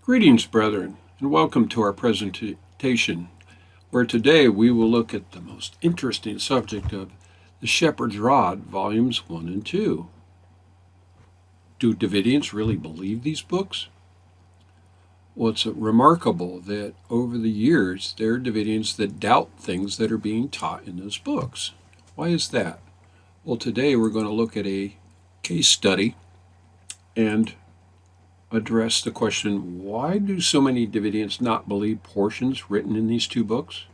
Greetings, brethren, and welcome to our presentation, where today we will look at the most interesting subject of the Shepherd's Rod, Volumes 1 and 2. Do Davidians really believe these books? Well, it's remarkable that over the years there are Davidians that doubt things that are being taught in those books. Why is that? Well, today we're going to look at a case study and address the question, why do so many Davidians not believe portions written in these two books?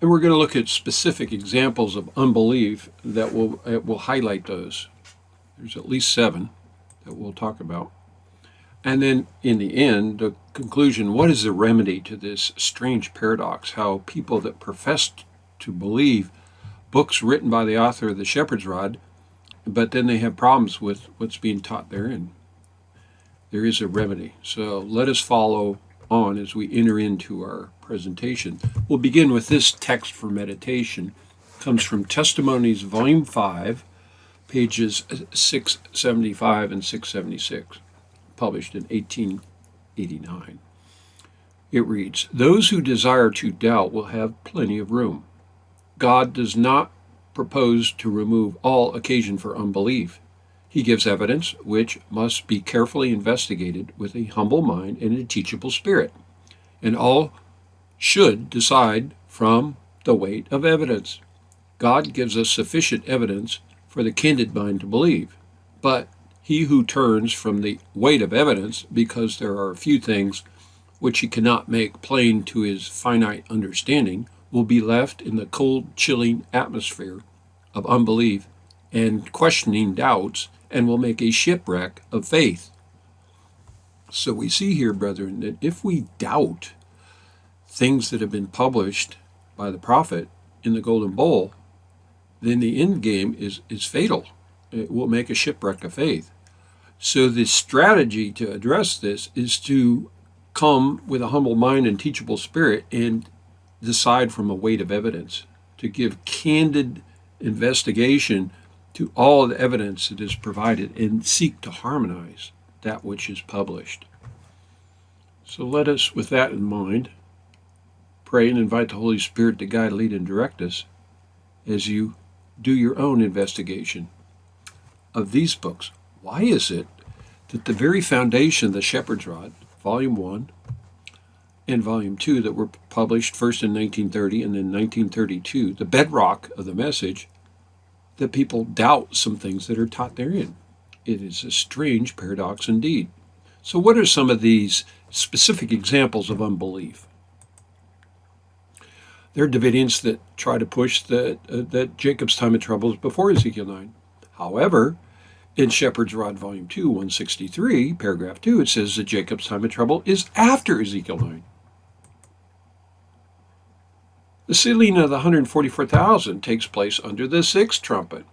And we're going to look at specific examples of unbelief that will highlight those. There's at least 7 that we'll talk about. And then in the end, the conclusion, what is the remedy to this strange paradox, how people that profess to believe books written by the author of the Shepherd's Rod, but then they have problems with what's being taught therein. There is a remedy. So let us follow on as we enter into our presentation. We'll begin with this text for meditation. It comes from Testimonies, Volume 5, pages 675 and 676, published in 1889. It reads, "Those who desire to doubt will have plenty of room. God does not propose to remove all occasion for unbelief. He gives evidence which must be carefully investigated with a humble mind and a teachable spirit, and all should decide from the weight of evidence. God gives us sufficient evidence for the candid mind to believe, but he who turns from the weight of evidence because there are a few things which he cannot make plain to his finite understanding will be left in the cold, chilling atmosphere of unbelief and questioning doubts, and will make a shipwreck of faith." So we see here, brethren, that if we doubt things that have been published by the prophet in the Golden Bowl, then the end game is fatal. It will make a shipwreck of faith. So the strategy to address this is to come with a humble mind and teachable spirit and decide from a weight of evidence, to give candid investigation to all the evidence that is provided and seek to harmonize that which is published. So let us, with that in mind, pray and invite the Holy Spirit to guide, lead, and direct us as you do your own investigation of these books. Why is it that the very foundation of the Shepherd's Rod, Volume 1 and Volume 2, that were published first in 1930 and then 1932, the bedrock of the message, that people doubt some things that are taught therein? It is a strange paradox indeed. So what are some of these specific examples of unbelief? There are Davidians that try to push that Jacob's time of trouble is before Ezekiel 9. However, in Shepherd's Rod, Volume 2, 163, paragraph 2, it says that Jacob's time of trouble is after Ezekiel 9. The sealing of the 144,000 takes place under the 6th trumpet.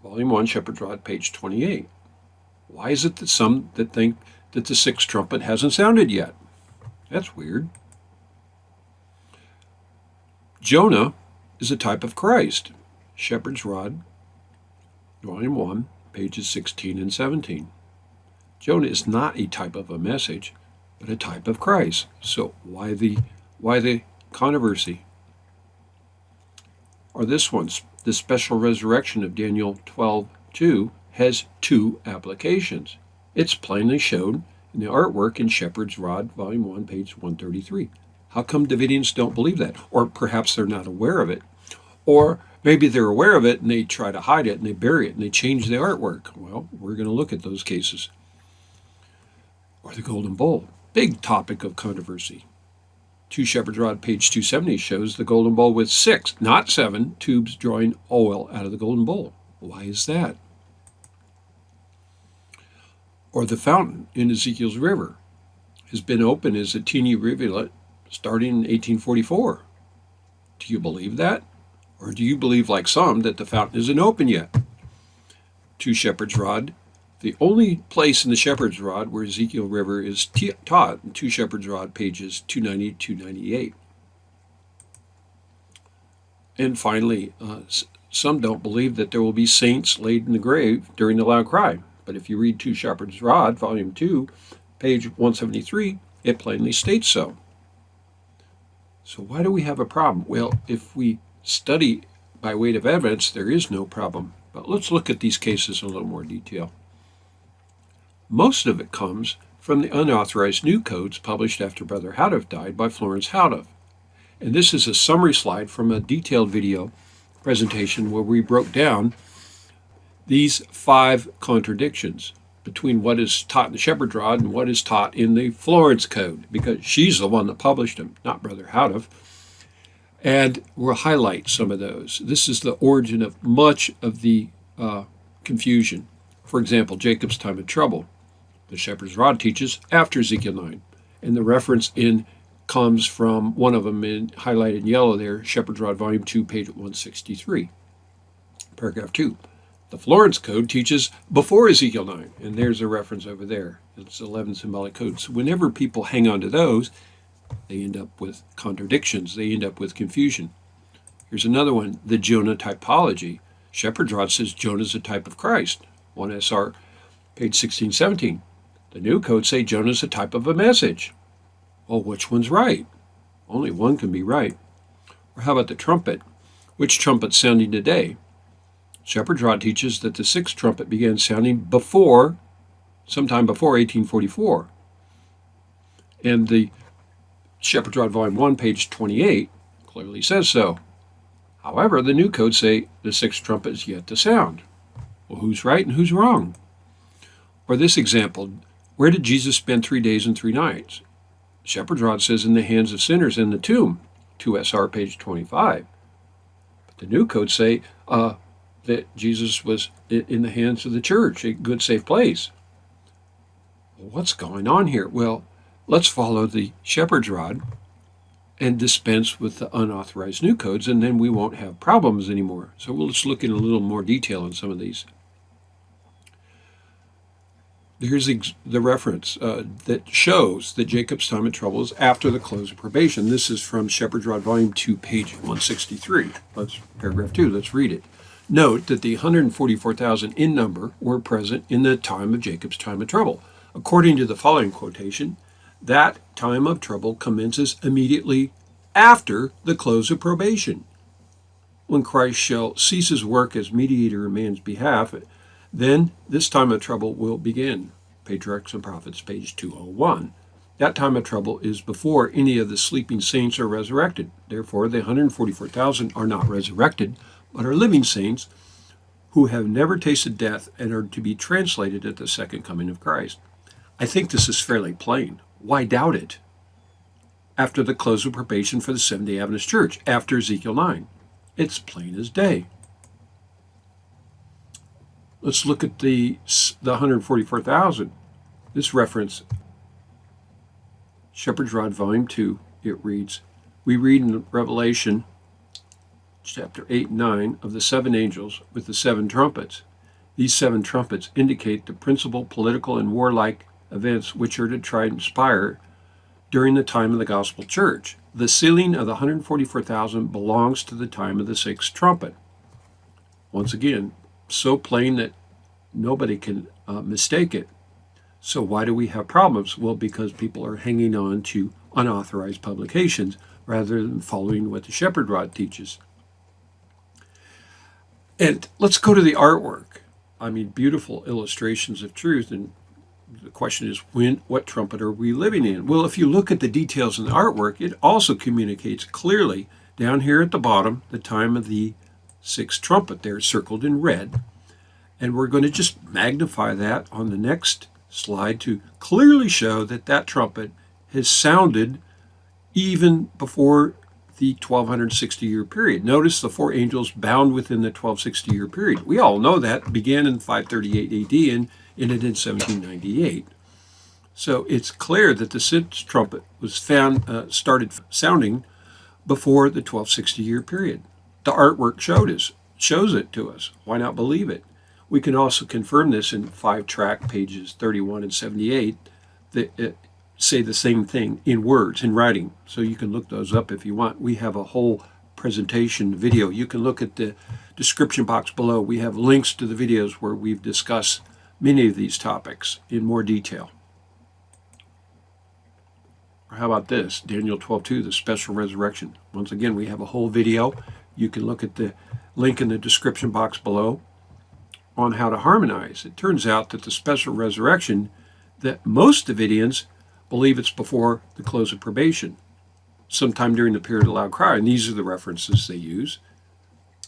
Volume 1, Shepherd's Rod, page 28. Why is it that some that think that the 6th trumpet hasn't sounded yet? That's weird. Jonah is a type of Christ. Shepherd's Rod, Volume 1, pages 16 and 17. Jonah is not a type of a message, but a type of Christ. So why the controversy? Or this one, the special resurrection of Daniel 12:2 has 2 applications. It's plainly shown in the artwork in Shepherd's Rod, Volume 1, page 133. How come Davidians don't believe that? Or perhaps they're not aware of it. Or maybe they're aware of it and they try to hide it and they bury it and they change the artwork. Well, we're going to look at those cases. Or the Golden Bowl, big topic of controversy. 2 Shepherd's Rod, page 270, shows the Golden Bowl with 6, not 7, tubes drawing oil out of the Golden Bowl. Why is that? Or the fountain in Ezekiel's river has been open as a teeny rivulet starting in 1844. Do you believe that? Or do you believe, like some, that the fountain isn't open yet? 2 Shepherd's Rod, the only place in the Shepherd's Rod where Ezekiel River is taught, in 2 Shepherd's Rod, pages 290 to 298. And finally, some don't believe that there will be saints laid in the grave during the loud cry. But if you read Two Shepherd's Rod, Volume 2, page 173, it plainly states so. So why do we have a problem? Well, if we study by weight of evidence, there is no problem. But let's look at these cases in a little more detail. Most of it comes from the unauthorized new codes published after Brother Houteff died by Florence Houteff. And this is a summary slide from a detailed video presentation where we broke down these 5 contradictions between what is taught in the Shepherd's Rod and what is taught in the Florence Code, because she's the one that published them, not Brother Houteff. And we'll highlight some of those. This is the origin of much of the confusion. For example, Jacob's time of trouble. The Shepherd's Rod teaches after Ezekiel 9. And the reference comes from one of them highlighted in yellow there, Shepherd's Rod, Volume 2, page 163. Paragraph 2. The Florence Code teaches before Ezekiel 9, and there's a reference over there. It's 11 symbolic codes. So whenever people hang on to those, they end up with contradictions. They end up with confusion. Here's another one, the Jonah typology. Shepherd's Rod says Jonah's a type of Christ. 1 SR, page 1617. The new codes say Jonah's a type of a message. Well, which one's right? Only one can be right. Or how about the trumpet? Which trumpet's sounding today? Shepherd's Rod teaches that the 6th trumpet began sounding sometime before 1844. And the Shepherd's Rod, Volume 1, page 28, clearly says so. However, the new codes say the 6th trumpet is yet to sound. Well, who's right and who's wrong? Or this example, where did Jesus spend 3 days and 3 nights? Shepherd's Rod says in the hands of sinners in the tomb, 2 SR, page 25. But the new codes say that Jesus was in the hands of the church, a good, safe place. Well, what's going on here? Well, let's follow the Shepherd's Rod and dispense with the unauthorized new codes, and then we won't have problems anymore. So let's look in a little more detail on some of these. Here's the reference that shows that Jacob's time of trouble is after the close of probation. This is from Shepherd's Rod, Volume 2, page 163. That's paragraph 2. Let's read it. Note that the 144,000 in number were present in the time of Jacob's time of trouble. According to the following quotation, that time of trouble commences immediately after the close of probation. When Christ shall cease his work as mediator in man's behalf, then this time of trouble will begin. Patriarchs and Prophets, page 201. That time of trouble is before any of the sleeping saints are resurrected. Therefore, the 144,000 are not resurrected, but are living saints who have never tasted death and are to be translated at the second coming of Christ. I think this is fairly plain. Why doubt it? After the close of probation for the Seventh-day Adventist Church, after Ezekiel 9. It's plain as day. Let's look at the 144,000. This reference, Shepherd's Rod, Volume 2, it reads, we read in Revelation chapter 8 and 9 of the 7 angels with the 7 trumpets. These 7 trumpets indicate the principal political and warlike events which are to try and inspire during the time of the gospel church. The sealing of the 144,000 belongs to the time of the 6th trumpet. Once again, so plain that nobody can mistake it. So why do we have problems? Well, because people are hanging on to unauthorized publications rather than following what the Shepherd's Rod teaches. And let's go to the artwork. I mean, beautiful illustrations of truth. And the question is, what trumpet are we living in? Well, if you look at the details in the artwork, it also communicates clearly down here at the bottom the time of the 6th trumpet there circled in red. And we're going to just magnify that on the next slide to clearly show that that trumpet has sounded even before the 1260-year period. Notice the 4 angels bound within the 1260-year period. We all know that began in 538 AD and ended in 1798. So it's clear that the 6th trumpet was started sounding before the 1260-year period. The artwork shows it to us. Why not believe it? We can also confirm this in 5-track pages 31 and 78 that say the same thing in words, in writing. So you can look those up if you want. We have a whole presentation video. You can look at the description box below. We have links to the videos where we've discussed many of these topics in more detail. Or how about this? Daniel 12:2, the special resurrection. Once again, we have a whole video. You can look at the link in the description box below on how to harmonize. It turns out that the special resurrection, that most Davidians believe it's before the close of probation, sometime during the period of loud cry. And these are the references they use.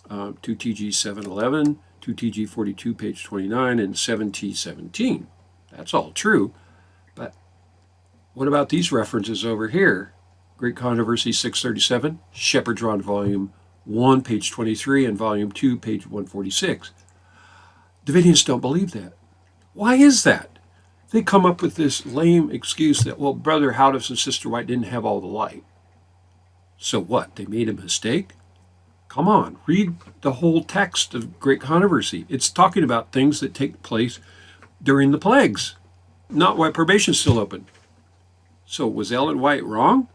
2TG 711, 2TG 42, page 29, and 7T 17. That's all true. But what about these references over here? Great Controversy 637, Shepherd's Rod, volume 1, page 23, and volume 2, page 146. Davidians don't believe that. Why is that? They come up with this lame excuse that, well, Brother Houteff and Sister White didn't have all the light. So what? They made a mistake? Come on, read the whole text of Great Controversy. It's talking about things that take place during the plagues, not while probation's still open. So was Ellen White wrong?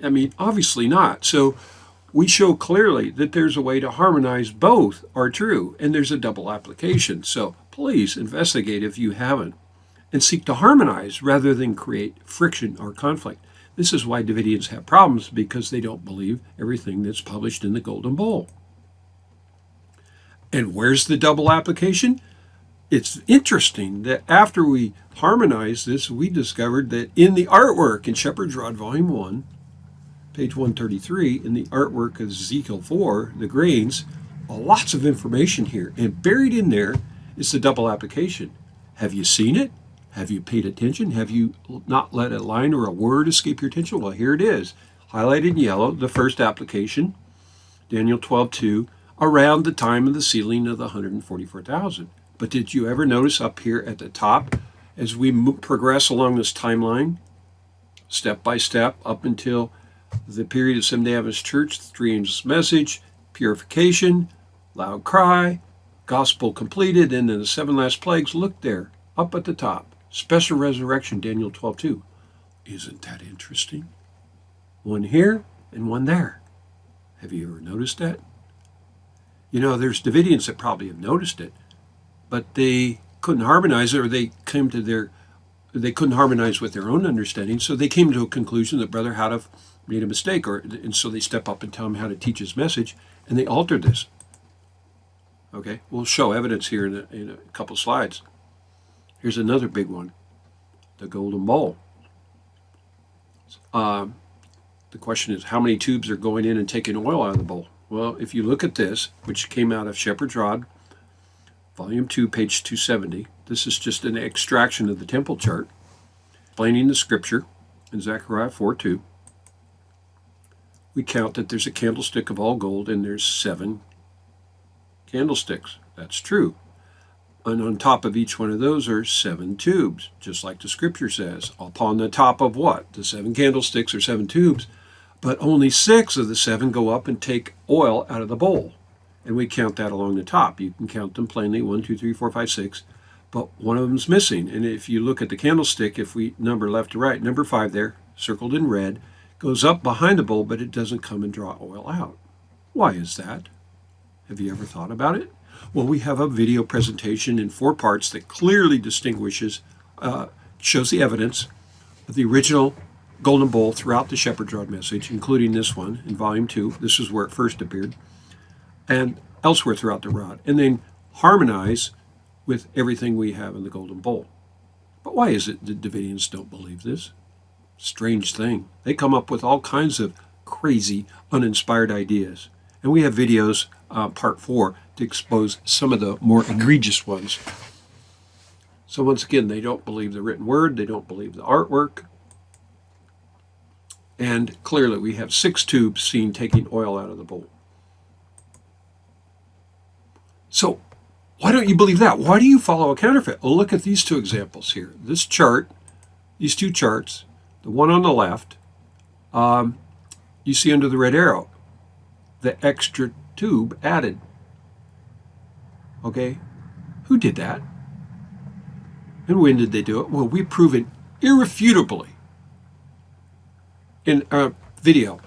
I mean, obviously not. So we show clearly that there's a way to harmonize both are true, and there's a double application. So please investigate if you haven't, and seek to harmonize rather than create friction or conflict. This is why Davidians have problems, because they don't believe everything that's published in the Golden Bowl. And where's the double application? It's interesting that after we harmonized this, we discovered that in the artwork in Shepherd's Rod, volume 1, page 133, in the artwork of EZEKIEL 4, the grains, lots of information here. And buried in there is the double application. Have you seen it? Have you paid attention? Have you not let a line or a word escape your attention? Well, here it is. Highlighted in yellow, the first application, Daniel 12:2, around the time of the sealing of the 144,000. But did you ever notice up here at the top, as we progress along this timeline, step by step, up until the period of Seventh-day Adventist Church, the three angels' message, purification, loud cry, gospel completed, and then the seven last plagues, look there, up at the top. Special resurrection, Daniel 12:2. Isn't that interesting? One here and one there. Have you ever noticed that? You know, there's Davidians that probably have noticed it, but they couldn't harmonize it, or they couldn't harmonize with their own understanding, so they came to a conclusion that Brother Houteff made a mistake, and so they step up and tell him how to teach his message, and they altered this. Okay, we'll show evidence here in a couple slides. Here's another big one, the Golden Bowl. The question is, how many tubes are going in and taking oil out of the bowl? Well, if you look at this, which came out of Shepherd's Rod, volume 2, page 270, this is just an extraction of the temple chart, explaining the scripture in Zechariah 4:2. We count that there's a candlestick of all gold, and there's 7 candlesticks. That's true. And on top of each one of those are 7 tubes, just like the scripture says. Upon the top of what? The 7 candlesticks are 7 tubes, but only 6 of the 7 go up and take oil out of the bowl. And we count that along the top. You can count them plainly, 1, 2, 3, 4, 5, 6, but one of them's missing. And if you look at the candlestick, if we number left to right, number 5 there, circled in red, goes up behind the bowl, but it doesn't come and draw oil out. Why is that? Have you ever thought about it? Well, we have a video presentation in 4 parts that clearly distinguishes, shows the evidence of the original Golden Bowl throughout the Shepherd's Rod message, including this one in volume 2. This is where it first appeared, and elsewhere throughout the rod, and then harmonize with everything we have in the Golden Bowl. But why is it that Davidians don't believe this? Strange thing. They come up with all kinds of crazy, uninspired ideas. And we have videos, part 4, to expose some of the more egregious ones. So once again, they don't believe the written word, they don't believe the artwork. And clearly we have 6 tubes seen taking oil out of the bowl. So why don't you believe that? Why do you follow a counterfeit? Well, look at these 2 examples here. This chart, these 2 charts, the one on the left, you see under the red arrow, the extra tube added. Okay, who did that? And when did they do it? Well, we've proven irrefutably in our video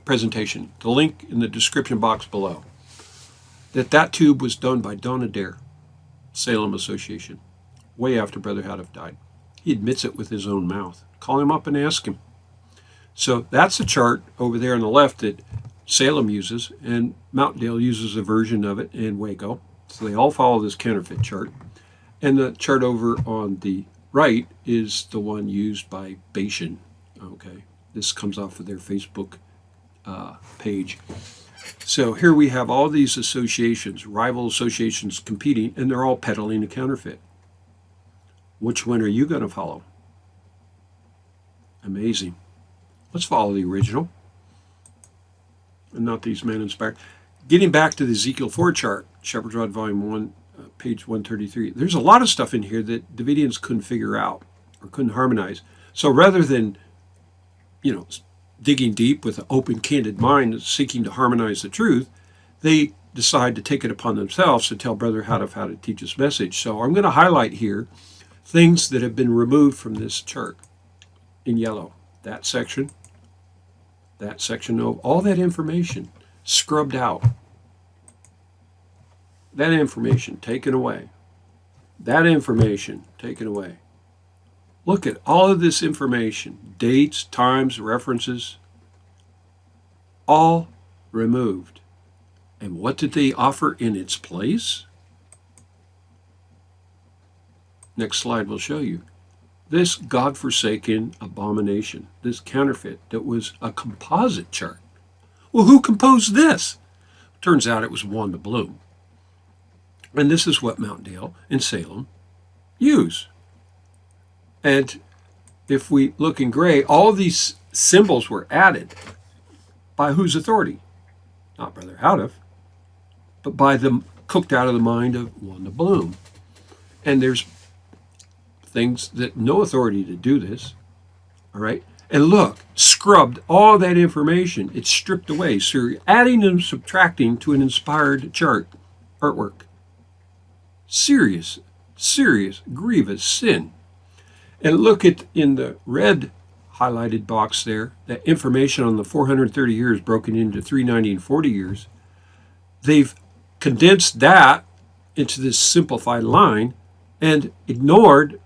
presentation, the link in the description box below, that tube was done by Don Adair. Salem Association, way after Brother Houteff died. He admits it with his own mouth. Call him up and ask him. So that's a chart over there on the left that Salem uses, and Mountaindale uses a version of it in Waco. So they all follow this counterfeit chart. And the chart over on the right is the one used by Bashan. Okay, this comes off of their Facebook page. So here we have all these associations, rival associations competing, and they're all peddling a counterfeit. Which one are you going to follow? Amazing. Let's follow the original and not these man-inspired. Getting back to the Ezekiel 4 chart, Shepherd's Rod Volume 1, page 133. There's a lot of stuff in here that Davidians couldn't figure out or couldn't harmonize. So rather than, digging deep with an open, candid mind seeking to harmonize the truth, they decide to take it upon themselves to tell Brother Houteff how to teach his message. So I'm going to highlight here things that have been removed from this chart in yellow. That section of all that information scrubbed out. That information taken away. That information taken away. Look at all of this information, dates, times, references, all removed. And what did they offer in its place? Next slide will show you. This God-forsaken abomination, this counterfeit that was a composite chart. Well, who composed this? Turns out it was Wanda Bloom. And this is what Mountaindale and Salem use. And if we look in gray, all of these symbols were added by whose authority? Not Brother Houteff, but by them cooked out of the mind of Wanda Bloom. And there's things that no authority to do this, all right? And look, scrubbed all that information. It's stripped away. So you're adding and subtracting to an inspired chart, artwork. Serious, grievous sin. And look at in the red highlighted box there, that information on the 430 years broken into 390 and 40 years. They've condensed that into this simplified line and ignored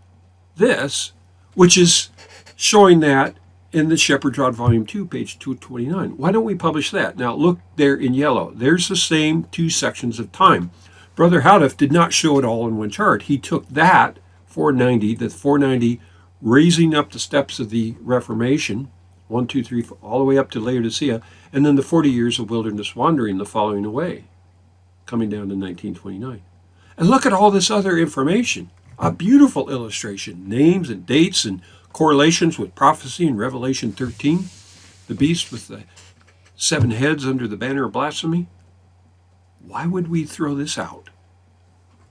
this, which is showing that in the Shepherd's Rod Volume 2, page 229. Why don't we publish that? Now look there in yellow. There's the same two sections of time. Brother Houteff did not show it all in one chart. He took that 490 raising up the steps of the Reformation, 1, 2, 3, 4, all the way up to Laodicea, and then the 40 years of wilderness wandering, the following away, coming down to 1929. And look at all this other information. A beautiful illustration, names and dates and correlations with prophecy in Revelation 13, the beast with the 7 heads under the banner of blasphemy. Why would we throw this out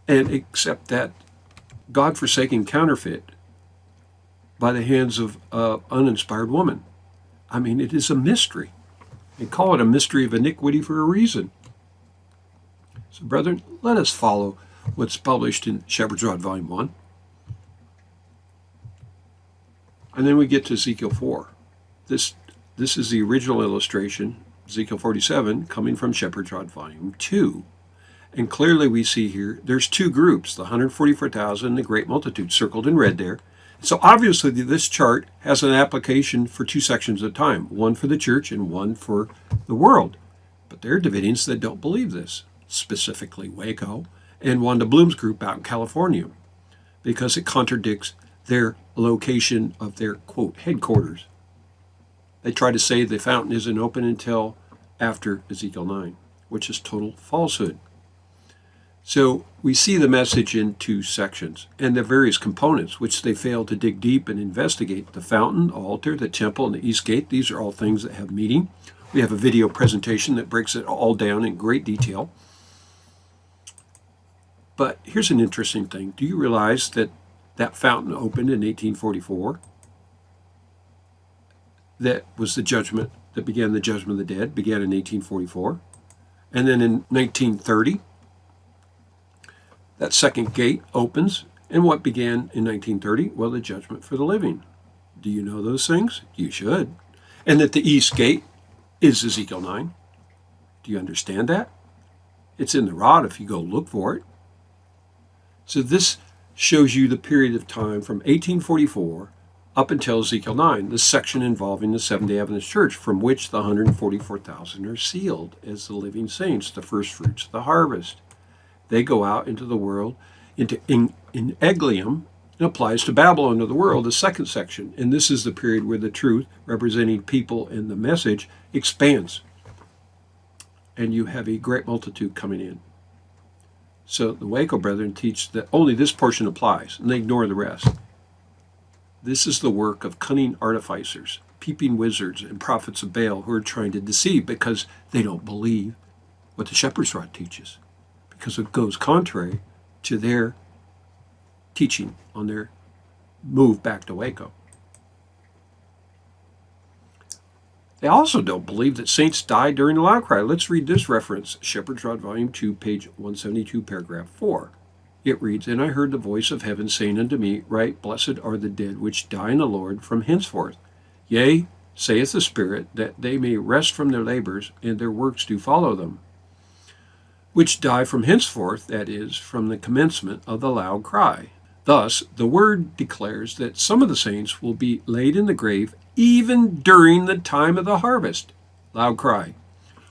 and accept that God-forsaken counterfeit by the hands of an uninspired woman? I mean, it is a mystery. They call it a mystery of iniquity for a reason. So, brethren, let us follow what's published in Shepherd's Rod Volume 1. And then we get to Ezekiel 4. This is the original illustration, Ezekiel 47, coming from Shepherd's Rod Volume 2. And clearly we see here, there's two groups, the 144,000 and the great multitude, circled in red there. So obviously this chart has an application for two sections of time, one for the church and one for the world. But there are Davidians that don't believe this, specifically Waco and Wanda Bloom's group out in California, because it contradicts their location of their, quote, headquarters. They try to say the fountain isn't open until after Ezekiel 9, which is total falsehood. So we see the message in two sections and the various components, which they fail to dig deep and investigate. The fountain, the altar, the temple, and the east gate, these are all things that have meaning. We have a video presentation that breaks it all down in great detail. But here's an interesting thing. Do you realize that that fountain opened in 1844? That was the judgment that began the judgment of the dead, began in 1844. And then in 1930, that second gate opens. And what began in 1930? Well, the judgment for the living. Do you know those things? You should. And that the east gate is Ezekiel 9. Do you understand that? It's in the rod if you go look for it. So this shows you the period of time from 1844 up until Ezekiel 9, the section involving the Seventh-day Adventist Church, from which the 144,000 are sealed as the living saints, the first fruits of the harvest. They go out into the world, into EZEKIEL, and applies to Babylon of the world, the second section. And this is the period where the truth, representing people and the message, expands. And you have a great multitude coming in. So the Waco brethren teach that only this portion applies, and they ignore the rest. This is the work of cunning artificers, peeping wizards, and prophets of Baal who are trying to deceive because they don't believe what the shepherd's rod teaches, because it goes contrary to their teaching on their move back to Waco. They also don't believe that saints died during the loud cry. Let's read this reference, Shepherd's Rod, Volume 2, page 172, paragraph 4. It reads, "And I heard the voice of heaven saying unto me, Right, blessed are the dead which die in the Lord from henceforth. Yea, saith the Spirit, that they may rest from their labors, and their works do follow them. Which die from henceforth, that is, from the commencement of the loud cry. Thus, the word declares that some of the saints will be laid in the grave even during the time of the harvest." Loud cry.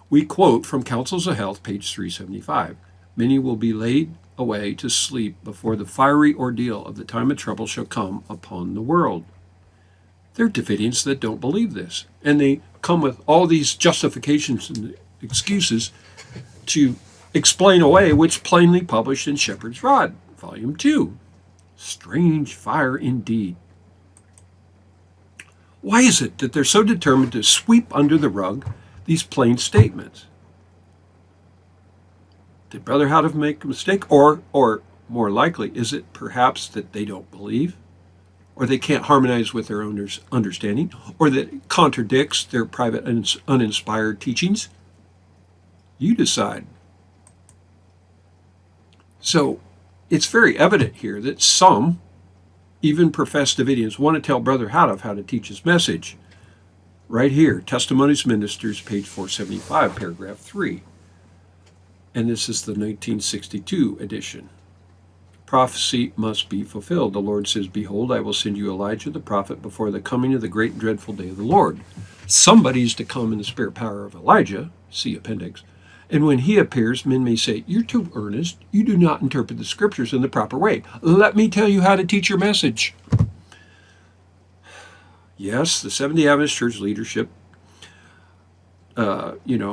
We quote from Counsels of Health, page 375. "Many will be laid away to sleep before the fiery ordeal of the time of trouble shall come upon the world." There are Davidians that don't believe this, and they come with all these justifications and excuses to explain away which plainly published in Shepherd's Rod, Volume 2. Strange fire indeed. Why is it that they're so determined to sweep under the rug these plain statements? Did Brother Houteff make a mistake? Or more likely, is it perhaps that they don't believe? Or they can't harmonize with their own understanding? Or that it contradicts their private uninspired teachings? You decide. So it's very evident here that some, even professed Davidians, want to tell Brother Houteff how to teach his message. Right here, Testimonies Ministers, page 475, paragraph 3. And this is the 1962 edition. Prophecy must be fulfilled. The Lord says, "Behold, I will send you Elijah the prophet before the coming of the great and dreadful day of the Lord." Somebody's to come in the spirit power of Elijah, see appendix. "And when he appears, men may say, 'You're too earnest. You do not interpret the scriptures in the proper way. Let me tell you how to teach your message.'" Yes, the Seventh-day Adventist Church leadership,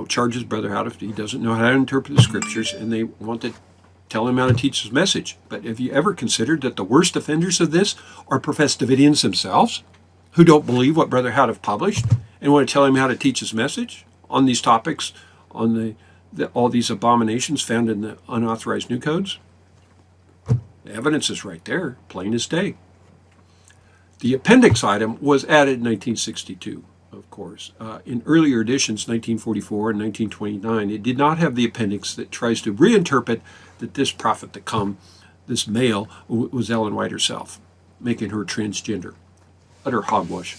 charges Brother Houteff he doesn't know how to interpret the scriptures, and they want to tell him how to teach his message. But have you ever considered that the worst offenders of this are professed Davidians themselves, who don't believe what Brother Houteff published and want to tell him how to teach his message on these topics, on all these abominations found in the unauthorized new codes? The evidence is right there, plain as day. The appendix item was added in 1962, of course. In earlier editions, 1944 and 1929, it did not have the appendix that tries to reinterpret that this prophet to come, this male, was Ellen White herself, making her transgender. Utter hogwash.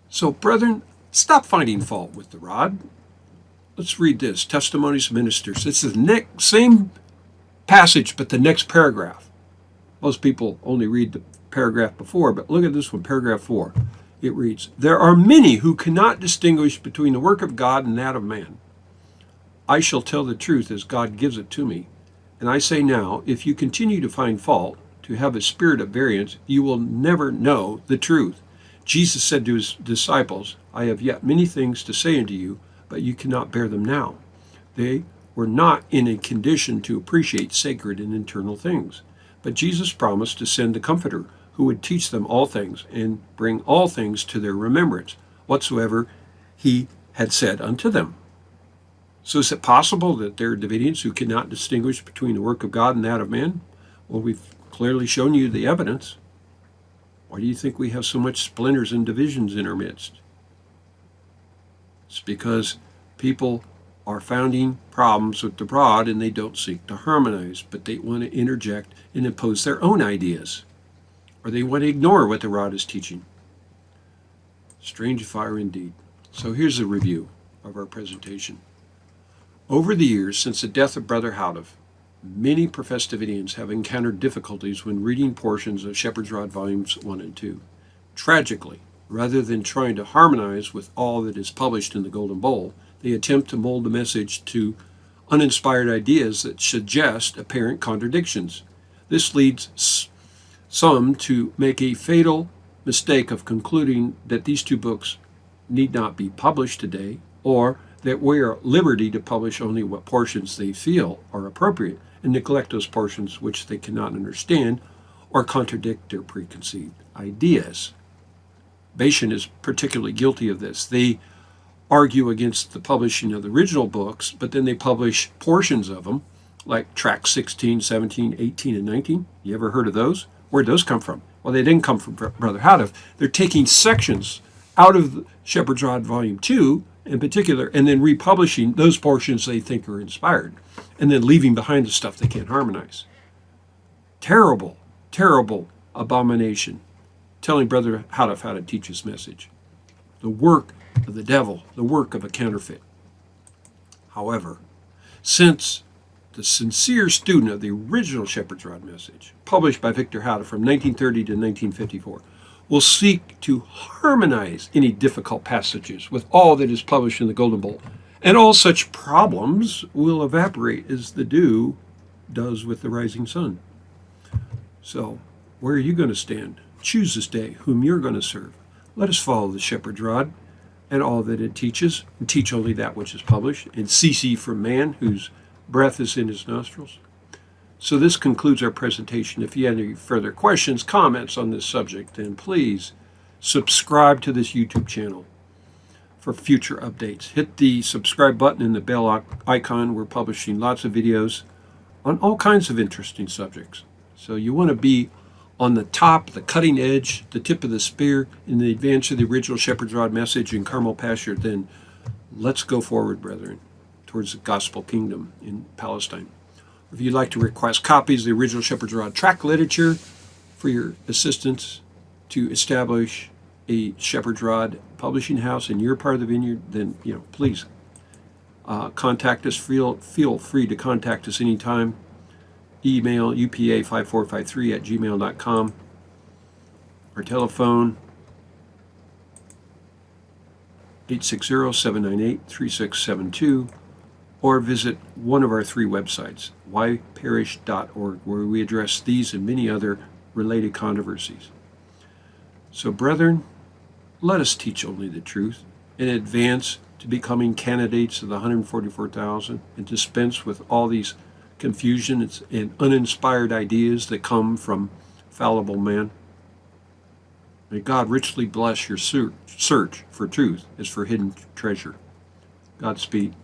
So, brethren, stop finding fault with the rod. Let's read this, Testimonies of Ministers. It's the same passage, but the next paragraph. Most people only read the paragraph before, but look at this one, paragraph 4. It reads, "There are many who cannot distinguish between the work of God and that of man. I shall tell the truth as God gives it to me. And I say now, if you continue to find fault, to have a spirit of variance, you will never know the truth. Jesus said to his disciples, I have yet many things to say unto you, but you cannot bear them now. They were not in a condition to appreciate sacred and eternal things. But Jesus promised to send the Comforter, who would teach them all things, and bring all things to their remembrance, whatsoever he had said unto them." So is it possible that there are Davidians who cannot distinguish between the work of God and that of man? Well, we've clearly shown you the evidence. Why do you think we have so much splinters and divisions in our midst? It's because people are finding problems with the rod and they don't seek to harmonize, but they want to interject and impose their own ideas, or they want to ignore what the rod is teaching. Strange fire indeed. So here's a review of our presentation. Over the years, since the death of Brother Houteff, Many professed Davidians have encountered difficulties when reading portions of Shepherd's Rod Volumes 1 and 2. Tragically, rather than trying to harmonize with all that is published in the Golden Bowl, they attempt to mold the message to uninspired ideas that suggest apparent contradictions. This leads some to make a fatal mistake of concluding that these two books need not be published today, or that we are at liberty to publish only what portions they feel are appropriate and neglect those portions which they cannot understand or contradict their preconceived ideas. Probation is particularly guilty of this. They argue against the publishing of the original books, but then they publish portions of them, like tracks 16, 17, 18, and 19. You ever heard of those? Where'd those come from? Well, they didn't come from Brother Houteff. They're taking sections out of Shepherd's Rod Volume 2 in particular, and then republishing those portions they think are inspired, and then leaving behind the stuff they can't harmonize. Terrible, terrible abomination. Telling Brother Houteff how to teach his message. The work of the devil, the work of a counterfeit. However, since the sincere student of the original Shepherd's Rod message, published by Victor Houteff from 1930 to 1954, will seek to harmonize any difficult passages with all that is published in the Golden Bowl, and all such problems will evaporate as the dew does with the rising sun. So, where are you going to stand? Choose this day whom you're going to serve. Let us follow the Shepherd's Rod and all that it teaches, and teach only that which is published, and cease ye from man, whose breath is in his nostrils. So this concludes our presentation. If you have any further questions, comments on this subject, then please subscribe to this YouTube channel for future updates. Hit the subscribe button and the bell icon. We're publishing lots of videos on all kinds of interesting subjects. So you want to be on the top, the cutting edge, the tip of the spear in the advance of the original Shepherd's Rod message in Carmel Pasture, then let's go forward, brethren, towards the gospel kingdom in Palestine. If you'd like to request copies of the original Shepherd's Rod tract literature for your assistance to establish a Shepherd's Rod publishing house in your part of the vineyard, then please contact us. Feel free to contact us anytime. Email upa5453@gmail.com. Our telephone 860-798-3672, or visit one of our 3 websites, yparish.org, where we address these and many other related controversies. So, brethren, let us teach only the truth and advance to becoming candidates of the 144,000 and dispense with all these confusion and uninspired ideas that come from fallible man. May God richly bless your search for truth as for hidden treasure. Godspeed.